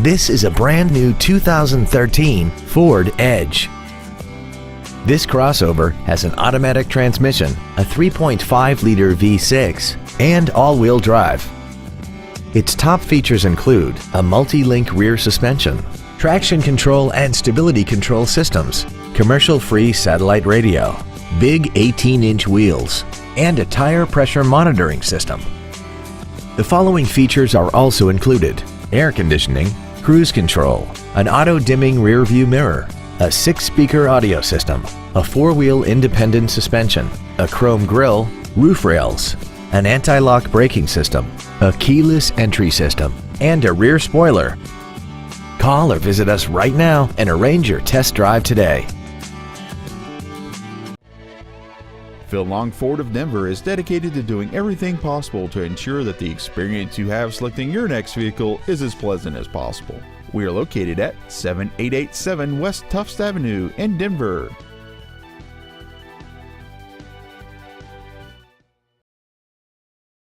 This is a brand new 2013 Ford Edge. This crossover has an automatic transmission, a 3.5-liter V6, and all-wheel drive. Its top features include a multi-link rear suspension, traction control and stability control systems, commercial-free satellite radio, big 18-inch wheels, and a tire pressure monitoring system. The following features are also included: air conditioning, cruise control, an auto-dimming rear-view mirror, a 6-speaker audio system, a 4-wheel independent suspension, a chrome grille, roof rails, an anti-lock braking system, a keyless entry system, and a rear spoiler. Call or visit us right now and arrange your test drive today. Phil Long Ford of Denver is dedicated to doing everything possible to ensure that the experience you have selecting your next vehicle is as pleasant as possible. We are located at 7887 West Tufts Avenue in Denver.